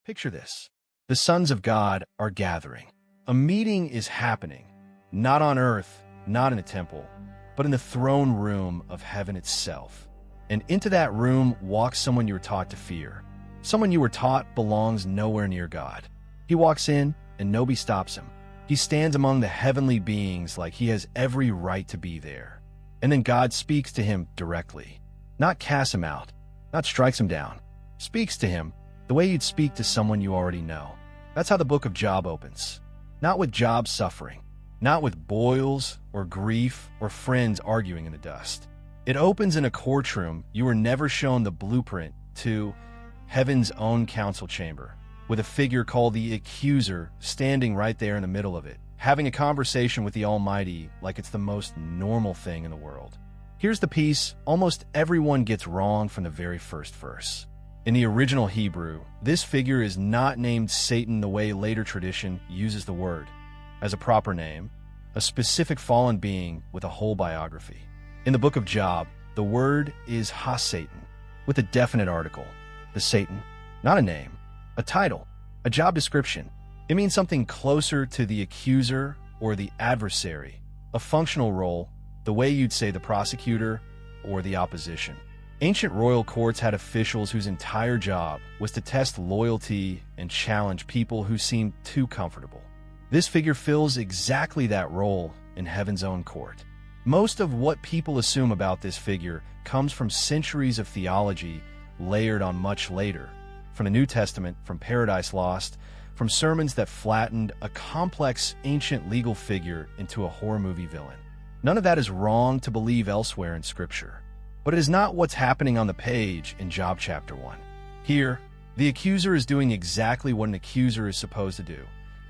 Picture this. The sons of God are gathering. A meeting is happening, not on earth, not in a temple, but in the throne room of heaven itself. And into that room walks someone you were taught to fear. Someone you were taught belongs nowhere near God. He walks in, and nobody stops him. He stands among the heavenly beings like he has every right to be there. And then God speaks to him directly. Not casts him out, not strikes him down. Speaks to him the way you'd speak to someone you already know. That's how the book of Job opens. Not with Job's suffering, not with boils or grief or friends arguing in the dust. It opens in a courtroom you were never shown the blueprint to, heaven's own council chamber, with a figure called the Accuser standing right there in the middle of it, having a conversation with the Almighty like it's the most normal thing in the world. Here's the piece almost everyone gets wrong from the very first verse. In the original Hebrew, this figure is not named Satan the way later tradition uses the word, as a proper name, a specific fallen being with a whole biography. In the book of Job, the word is ha-Satan, with a definite article, the Satan, not a name, a title, a job description. It means something closer to the accuser or the adversary, a functional role, the way you'd say the prosecutor or the opposition. Ancient royal courts had officials whose entire job was to test loyalty and challenge people who seemed too comfortable. This figure fills exactly that role in heaven's own court. Most of what people assume about this figure comes from centuries of theology layered on much later, from the New Testament, from Paradise Lost, from sermons that flattened a complex ancient legal figure into a horror movie villain. None of that is wrong to believe elsewhere in Scripture. But it is not what's happening on the page in Job chapter 1. Here, the accuser is doing exactly what an accuser is supposed to do.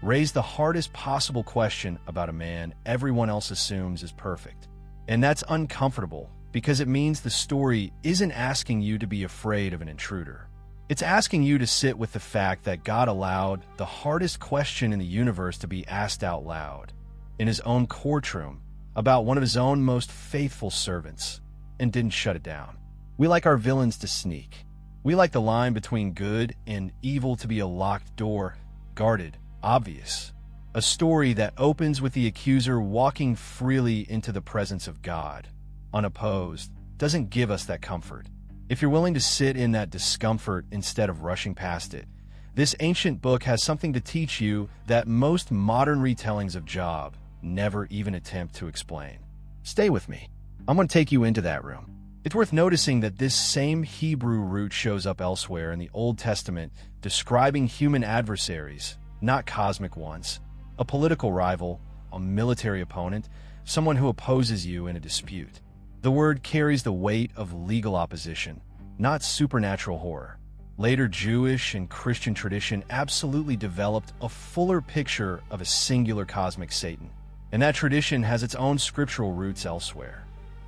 Raise the hardest possible question about a man everyone else assumes is perfect. And that's uncomfortable because it means the story isn't asking you to be afraid of an intruder. It's asking you to sit with the fact that God allowed the hardest question in the universe to be asked out loud, in his own courtroom, about one of his own most faithful servants, and didn't shut it down. We like our villains to sneak. We like the line between good and evil to be a locked door, guarded, obvious. A story that opens with the accuser walking freely into the presence of God, unopposed, doesn't give us that comfort. If you're willing to sit in that discomfort instead of rushing past it, this ancient book has something to teach you that most modern retellings of Job never even attempt to explain. Stay with me. I'm going to take you into that room. It's worth noticing that this same Hebrew root shows up elsewhere in the Old Testament, describing human adversaries, not cosmic ones, a political rival, a military opponent, someone who opposes you in a dispute. The word carries the weight of legal opposition, not supernatural horror. Later Jewish and Christian tradition absolutely developed a fuller picture of a singular cosmic Satan, and that tradition has its own scriptural roots elsewhere.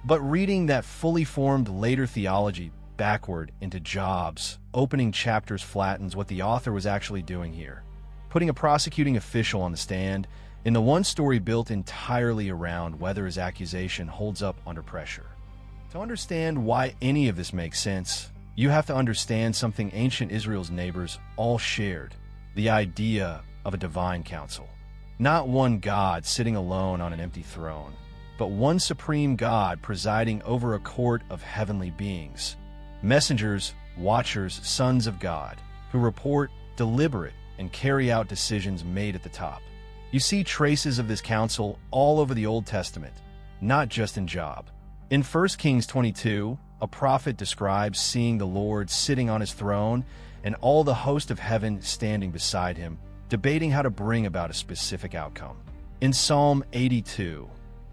But reading that fully formed later theology backward into Job's opening chapters flattens what the author was actually doing here, putting a prosecuting official on the stand in the one story built entirely around whether his accusation holds up under pressure. To understand why any of this makes sense, you have to understand something ancient Israel's neighbors all shared, the idea of a divine council. Not one God sitting alone on an empty throne, but one supreme God presiding over a court of heavenly beings, messengers, watchers, sons of God, who report, deliberate, and carry out decisions made at the top. You see traces of this council all over the Old Testament, not just in Job. In 1 Kings 22, a prophet describes seeing the Lord sitting on his throne and all the host of heaven standing beside him, debating how to bring about a specific outcome. In Psalm 82,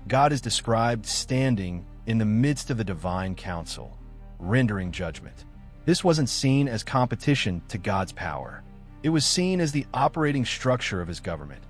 God is described standing in the midst of the divine council, rendering judgment. This wasn't seen as competition to God's power. It was seen as the operating structure of his government.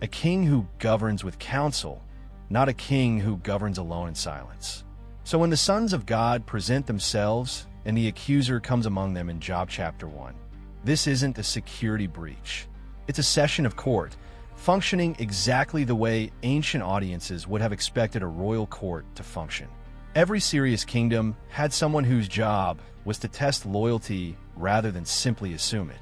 A king who governs with counsel, not a king who governs alone in silence. So when the sons of God present themselves and the accuser comes among them in Job chapter 1, this isn't a security breach. It's a session of court, functioning exactly the way ancient audiences would have expected a royal court to function. Every serious kingdom had someone whose job was to test loyalty rather than simply assume it.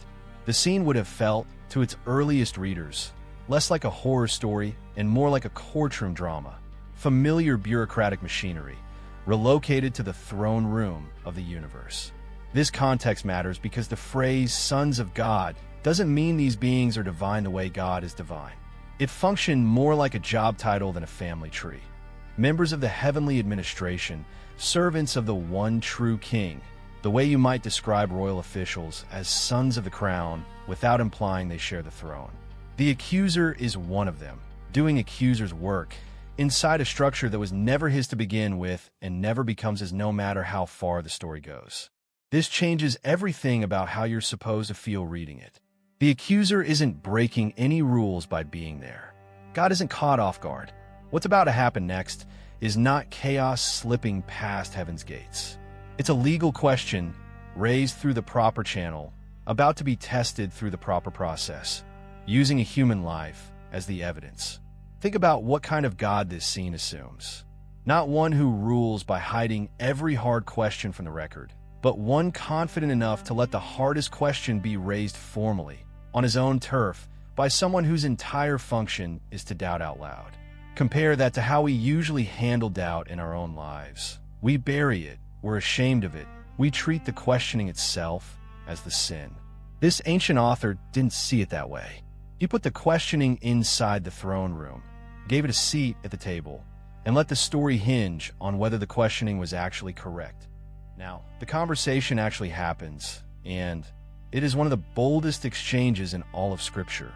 The scene would have felt, to its earliest readers, less like a horror story and more like a courtroom drama, familiar bureaucratic machinery, relocated to the throne room of the universe. This context matters because the phrase "sons of God" doesn't mean these beings are divine the way God is divine. It functioned more like a job title than a family tree. Members of the heavenly administration, servants of the one true king, the way you might describe royal officials as sons of the crown without implying they share the throne. The accuser is one of them, doing accuser's work inside a structure that was never his to begin with and never becomes his no matter how far the story goes. This changes everything about how you're supposed to feel reading it. The accuser isn't breaking any rules by being there. God isn't caught off guard. What's about to happen next is not chaos slipping past heaven's gates. It's a legal question raised through the proper channel, about to be tested through the proper process, using a human life as the evidence. Think about what kind of God this scene assumes. Not one who rules by hiding every hard question from the record, but one confident enough to let the hardest question be raised formally, on his own turf, by someone whose entire function is to doubt out loud. Compare that to how we usually handle doubt in our own lives. We bury it, we're ashamed of it, we treat the questioning itself as the sin. This ancient author didn't see it that way. He put the questioning inside the throne room, gave it a seat at the table, and let the story hinge on whether the questioning was actually correct. Now, the conversation actually happens, and it is one of the boldest exchanges in all of Scripture.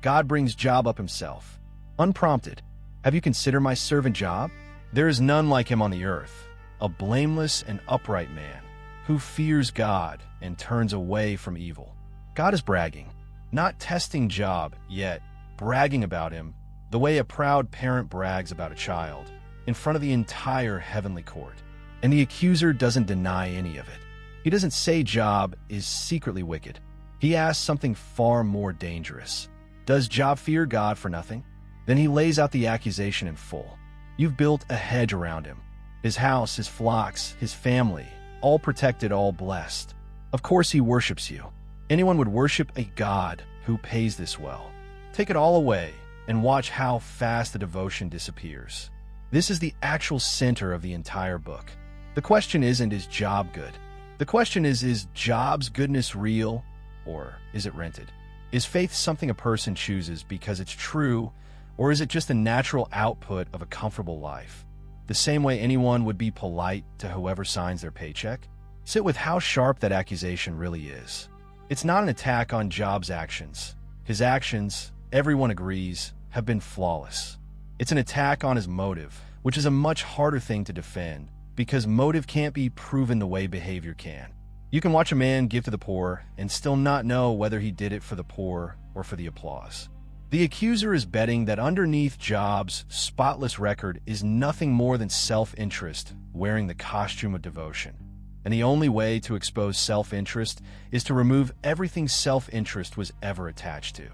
God brings Job up himself, unprompted. "Have you considered my servant Job? There is none like him on the earth, a blameless and upright man, who fears God and turns away from evil." God is bragging, not testing Job, yet bragging about him the way a proud parent brags about a child, in front of the entire heavenly court. And the accuser doesn't deny any of it. He doesn't say Job is secretly wicked. He asks something far more dangerous. Does Job fear God for nothing? Then he lays out the accusation in full. You've built a hedge around him. His house, his flocks, his family, all protected, all blessed. Of course he worships you. Anyone would worship a God who pays this well. Take it all away and watch how fast the devotion disappears. This is the actual center of the entire book. The question isn't, is Job good? The question is Job's goodness real, or is it rented? Is faith something a person chooses because it's true, or is it just a natural output of a comfortable life? The same way anyone would be polite to whoever signs their paycheck? Sit with how sharp that accusation really is. It's not an attack on Job's actions. His actions, everyone agrees, have been flawless. It's an attack on his motive, which is a much harder thing to defend, because motive can't be proven the way behavior can. You can watch a man give to the poor and still not know whether he did it for the poor or for the applause. The accuser is betting that underneath Job's spotless record is nothing more than self-interest wearing the costume of devotion. And the only way to expose self-interest is to remove everything self-interest was ever attached to.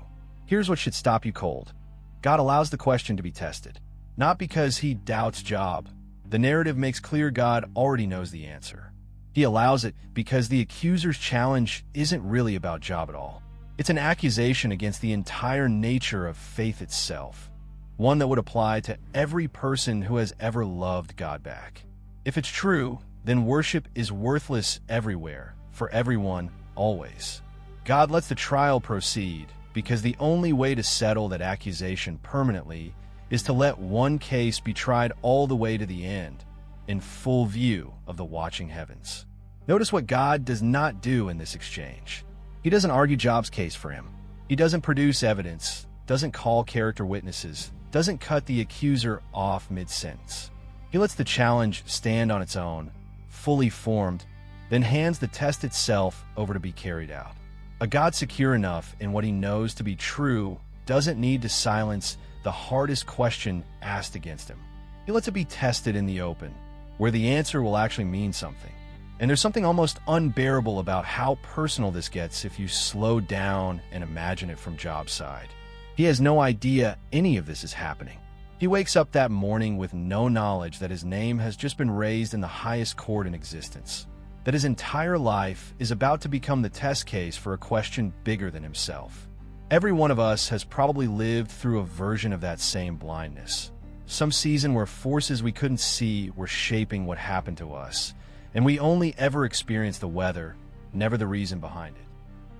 Here's what should stop you cold. God allows the question to be tested, not because he doubts Job. The narrative makes clear God already knows the answer. He allows it because the accuser's challenge isn't really about Job at all. It's an accusation against the entire nature of faith itself, one that would apply to every person who has ever loved God back. If it's true, then worship is worthless everywhere, for everyone, always. God lets the trial proceed because the only way to settle that accusation permanently is to let one case be tried all the way to the end, in full view of the watching heavens. Notice what God does not do in this exchange. He doesn't argue Job's case for him. He doesn't produce evidence, doesn't call character witnesses, doesn't cut the accuser off mid-sentence. He lets the challenge stand on its own, fully formed, then hands the test itself over to be carried out. A God secure enough in what he knows to be true doesn't need to silence the hardest question asked against him. He lets it be tested in the open, where the answer will actually mean something. And there's something almost unbearable about how personal this gets if you slow down and imagine it from Job's side. He has no idea any of this is happening. He wakes up that morning with no knowledge that his name has just been raised in the highest court in existence. that his entire life is about to become the test case for a question bigger than himself. Every one of us has probably lived through a version of that same blindness. Some season where forces we couldn't see were shaping what happened to us, and we only ever experienced the weather, never the reason behind it.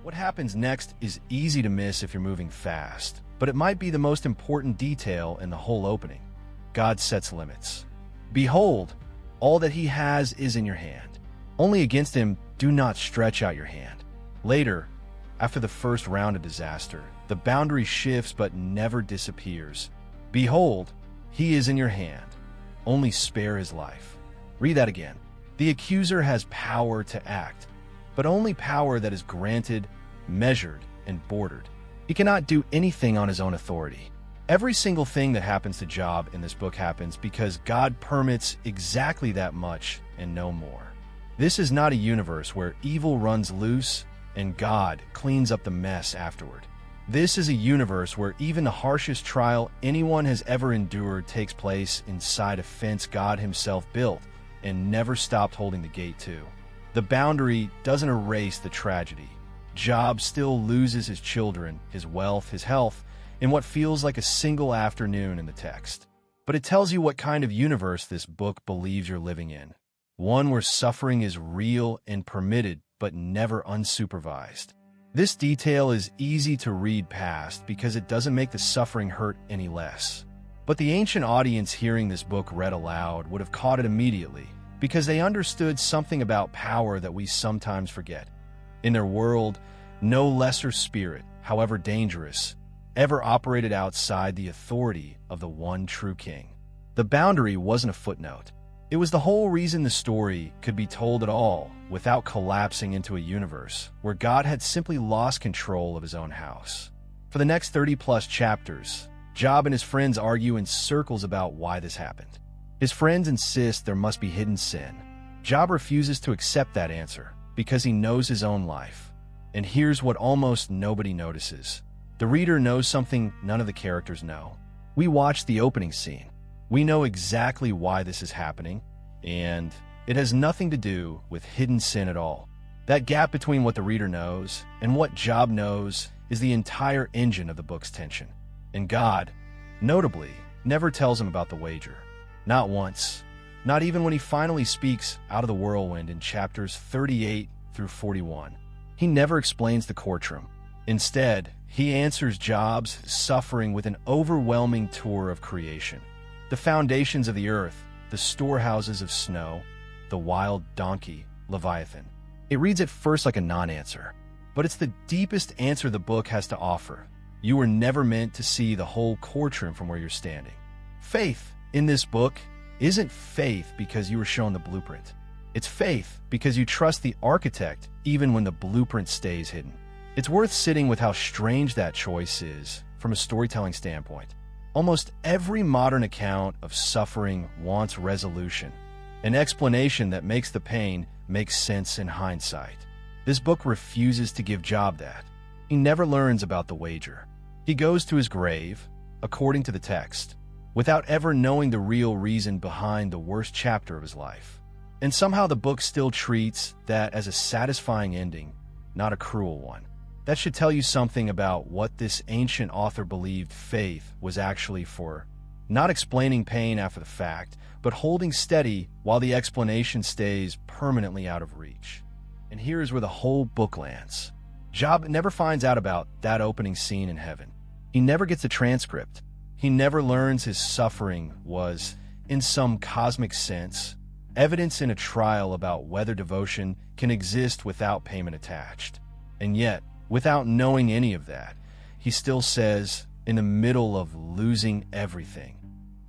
What happens next is easy to miss if you're moving fast, but it might be the most important detail in the whole opening. God sets limits. Behold, all that he has is in your hand. Only against him do not stretch out your hand. Later, after the first round of disaster, the boundary shifts but never disappears. Behold, he is in your hand. Only spare his life. Read that again. The accuser has power to act, but only power that is granted, measured, and bordered. He cannot do anything on his own authority. Every single thing that happens to Job in this book happens because God permits exactly that much and no more. This is not a universe where evil runs loose and God cleans up the mess afterward. This is a universe where even the harshest trial anyone has ever endured takes place inside a fence God himself built and never stopped holding the gate to. The boundary doesn't erase the tragedy. Job still loses his children, his wealth, his health, in what feels like a single afternoon in the text. But it tells you what kind of universe this book believes you're living in. One where suffering is real and permitted, but never unsupervised. This detail is easy to read past because it doesn't make the suffering hurt any less. But the ancient audience hearing this book read aloud would have caught it immediately because they understood something about power that we sometimes forget. In their world, no lesser spirit, however dangerous, ever operated outside the authority of the one true king. The boundary wasn't a footnote. It was the whole reason the story could be told at all without collapsing into a universe where God had simply lost control of his own house. For the next 30-plus chapters, Job and his friends argue in circles about why this happened. His friends insist there must be hidden sin. Job refuses to accept that answer because he knows his own life. And here's what almost nobody notices. The reader knows something none of the characters know. We watch the opening scene. We know exactly why this is happening, and it has nothing to do with hidden sin at all. That gap between what the reader knows and what Job knows is the entire engine of the book's tension. And God, notably, never tells him about the wager. Not once. Not even when he finally speaks out of the whirlwind in chapters 38 through 41. He never explains the courtroom. Instead, he answers Job's suffering with an overwhelming tour of creation. The foundations of the earth, the storehouses of snow, the wild donkey, Leviathan. It reads at first like a non-answer, but it's the deepest answer the book has to offer. You were never meant to see the whole courtroom from where you're standing. Faith in this book isn't faith because you were shown the blueprint. It's faith because you trust the architect even when the blueprint stays hidden. It's worth sitting with how strange that choice is from a storytelling standpoint. Almost every modern account of suffering wants resolution, an explanation that makes the pain make sense in hindsight. This book refuses to give Job that. He never learns about the wager. He goes to his grave, according to the text, without ever knowing the real reason behind the worst chapter of his life. And somehow the book still treats that as a satisfying ending, not a cruel one. That should tell you something about what this ancient author believed faith was actually for. Not explaining pain after the fact, but holding steady while the explanation stays permanently out of reach. And here's where the whole book lands. Job never finds out about that opening scene in heaven. He never gets a transcript. He never learns his suffering was, in some cosmic sense, evidence in a trial about whether devotion can exist without payment attached. And yet, without knowing any of that, he still says, in the middle of losing everything,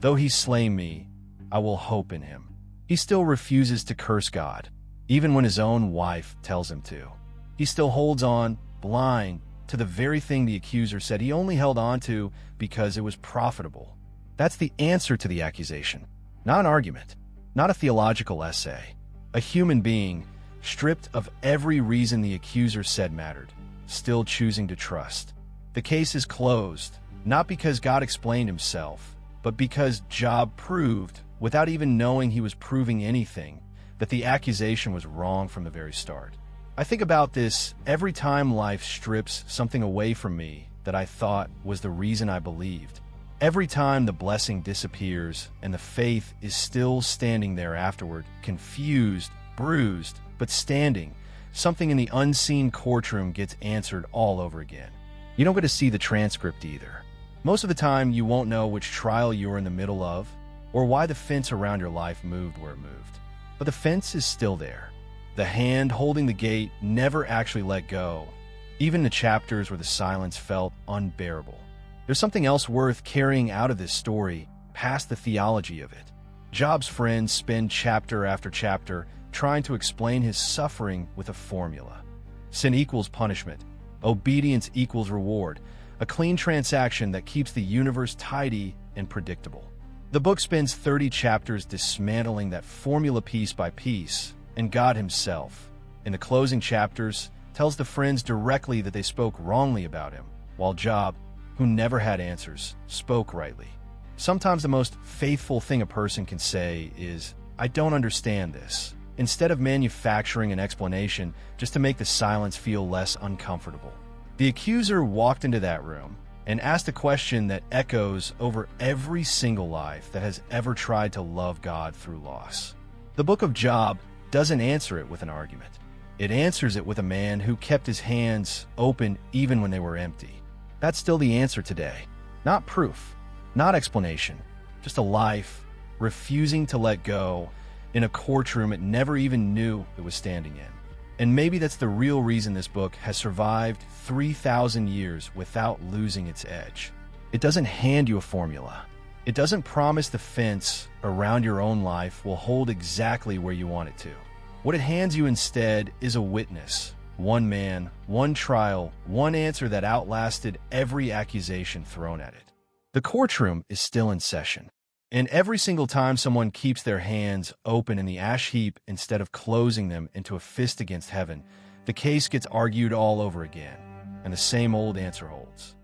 "Though he slay me, I will hope in him." He still refuses to curse God, even when his own wife tells him to. He still holds on, blind, to the very thing the accuser said he only held on to because it was profitable. That's the answer to the accusation, not an argument, not a theological essay. A human being, stripped of every reason the accuser said mattered, still choosing to trust. The case is closed, not because God explained himself, but because Job proved, without even knowing he was proving anything, that the accusation was wrong from the very start. I think about this every time life strips something away from me that I thought was the reason I believed. Every time the blessing disappears and the faith is still standing there afterward, confused, bruised, but standing, something in the unseen courtroom gets answered all over again. You don't get to see the transcript either. Most of the time, you won't know which trial you were in the middle of or why the fence around your life moved where it moved. But the fence is still there. The hand holding the gate never actually let go, even in the chapters where the silence felt unbearable. There's something else worth carrying out of this story, past the theology of it. Job's friends spend chapter after chapter trying to explain his suffering with a formula. Sin equals punishment. Obedience equals reward. A clean transaction that keeps the universe tidy and predictable. The book spends 30 chapters dismantling that formula piece by piece, and God himself, in the closing chapters, tells the friends directly that they spoke wrongly about him, while Job, who never had answers, spoke rightly. Sometimes the most faithful thing a person can say is, "I don't understand this," instead of manufacturing an explanation just to make the silence feel less uncomfortable. The accuser walked into that room and asked a question that echoes over every single life that has ever tried to love God through loss. The book of Job doesn't answer it with an argument. It answers it with a man who kept his hands open even when they were empty. That's still the answer today. Not proof, not explanation, just a life refusing to let go in a courtroom it never even knew it was standing in. And maybe that's the real reason this book has survived 3,000 years without losing its edge. It doesn't hand you a formula. It doesn't promise the fence around your own life will hold exactly where you want it to. What it hands you instead is a witness, one man, one trial, one answer that outlasted every accusation thrown at it. The courtroom is still in session, and every single time someone keeps their hands open in the ash heap instead of closing them into a fist against heaven, the case gets argued all over again, and the same old answer holds.